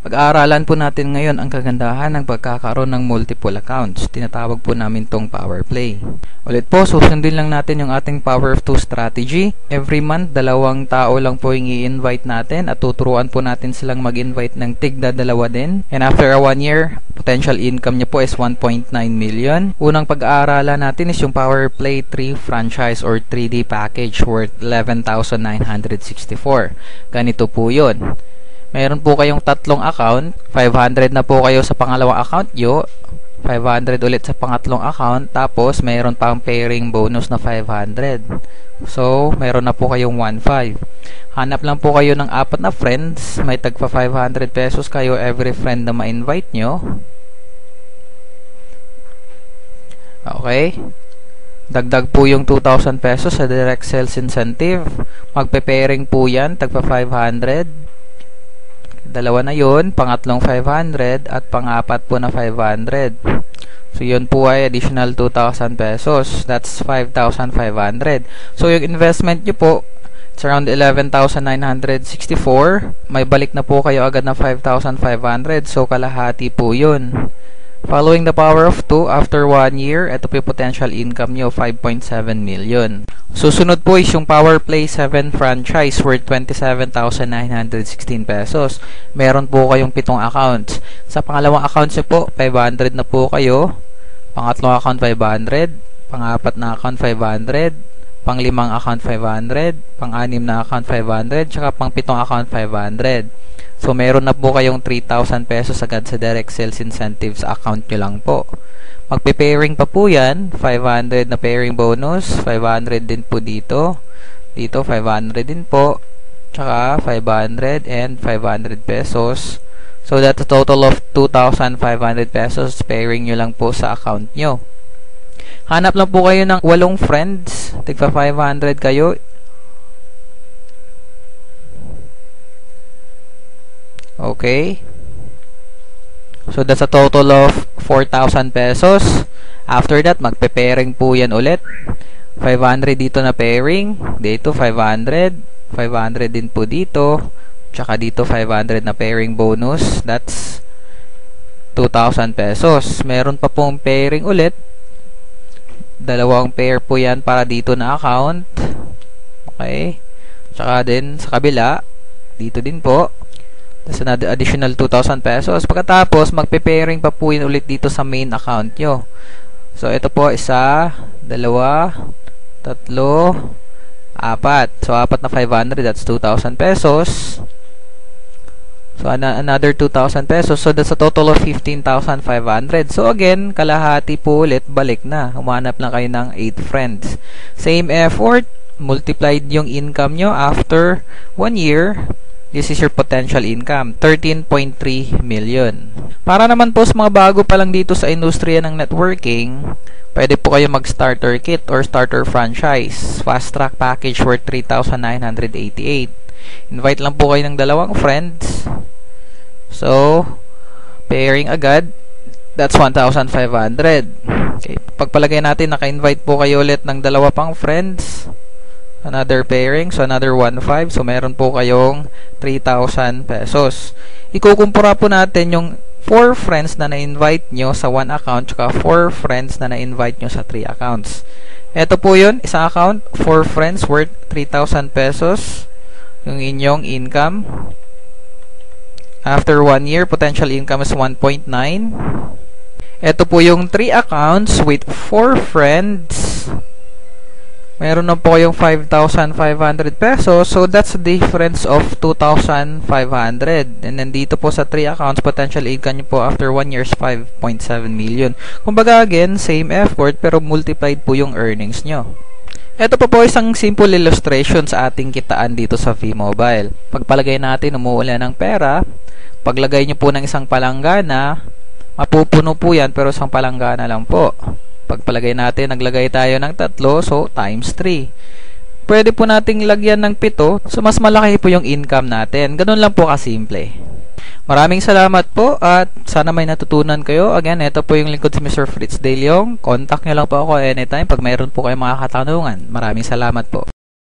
Pag-aaralan po natin ngayon ang kagandahan ng pagkakaroon ng multiple accounts. Tinatawag po namin tong power play. Ulit po, susundin lang natin yung ating power of 2 strategy. Every month, 2 tao lang po yung i-invite natin at tuturuan po natin silang mag-invite ng tigda 2 din. And after 1 year, potential income niya po is 1.9 million. Unang pag-aaralan natin is yung power play 3 franchise or 3D package worth 11,964. Ganito po yun. Meron po kayong 3 account, 500 na po kayo sa pangalawang account nyo, 500 ulit sa pangatlong account, tapos meron pang pairing bonus na 500. So, meron na po kayong 1.5. Hanap lang po kayo ng 4 na friends, may tagpa 500 pesos kayo every friend na ma-invite nyo. Okay. Dagdag po yung 2,000 pesos sa direct sales incentive. Magpe-pairing po yan, tagpa 500. Dalawa na yun, pangatlong 500 at pang-apat po na 500. So yun po ay additional 2,000 pesos. That's 5,500. So yung investment nyo po, it's around 11,964. May balik na po kayo agad na 5,500. So kalahati po yun. Following the power of 2, after 1 year, ito po yung potential income nyo, 5.7 million. Susunod po is yung Power Play 7 franchise worth 27,916 pesos. Meron po kayong 7 accounts. Sa pangalawang account nyo po, 500 na po kayo. Pangatlong account, 500. Pangapat na account, 500. Panglimang account, 500. Pang-anim na account, 500. Tsaka pang-7 account, 500. So, meron na po kayong 3,000 pesos agad sa direct sales incentives account nyo lang po. Magpe-pairing pa po yan. 500 na pairing bonus. 500 din po dito. Dito, 500 din po. Tsaka, 500 and 500 pesos. So, that's a total of 2,500 pesos pairing nyo lang po sa account nyo. Hanap lang po kayo ng 8 friends. Tigpa 500 kayo. Okay. So, that's a total of 4,000 pesos. After that, magpe-pairing po yan ulit. 500 dito na pairing. Dito, 500. 500 din po dito. Tsaka dito, 500 na pairing bonus. That's 2,000 pesos. Meron pa pong pairing ulit. 2 pair po yan para dito na account. Okay. Tsaka din sa kabila. Dito din po. That's another additional 2,000 pesos. Pagkatapos, magpe-pairing pa po yun ulit dito sa main account nyo. So, ito po, 1, 2, 3, 4. So, 4 na 500, that's 2,000 pesos. So, another 2,000 pesos. So, that's a total of 15,500. So, again, kalahati po ulit, balik na. Humanap lang kayo ng 8 friends. Same effort, multiplied yung income nyo after 1 year. This is your potential income, 13.3 million. Para naman po sa mga bago pa lang dito sa industriya ng networking, pwede po kayo mag-starter kit or starter franchise. Fast track package worth 3,988. Invite lang po kayo ng 2 friends. So, pairing agad, that's 1,500. Okay, pagpalagay natin, naka-invite po kayo ulit ng 2 pang friends. Another pairing, so another 1.5. So, meron po kayong 3,000 pesos. Ikukumpara po natin yung 4 friends na na-invite nyo sa 1 account tsaka 4 friends na na-invite nyo sa 3 accounts. Ito po yun, isang account, 4 friends worth 3,000 pesos yung inyong income. After 1 year, potential income is 1.9. Ito po yung 3 accounts with 4 friends. Meron na po kayong 5,500 pesos. So, that's a difference of 2,500. And then, dito po sa 3 accounts, potential income nyo po after 1 year is 5.7 million. Kumbaga, again, same effort, pero multiplied po yung earnings nyo. Ito po isang simple illustration sa ating kitaan dito sa V-Mobile. Pagpalagay natin, umuulan ng pera. Paglagay nyo po ng isang palanggana, mapupuno po yan, pero isang palanggana lang po. Pagpalagay natin, naglagay tayo ng 3, so times 3. Pwede po nating lagyan ng 7, so mas malaki po yung income natin. Ganun lang po kasimple. Maraming salamat po at sana may natutunan kayo. Again, ito po yung lingkod si Mr. Fritz De Leong. Contact nyo lang po ako anytime pag mayroon po kayong mga katanungan. Maraming salamat po.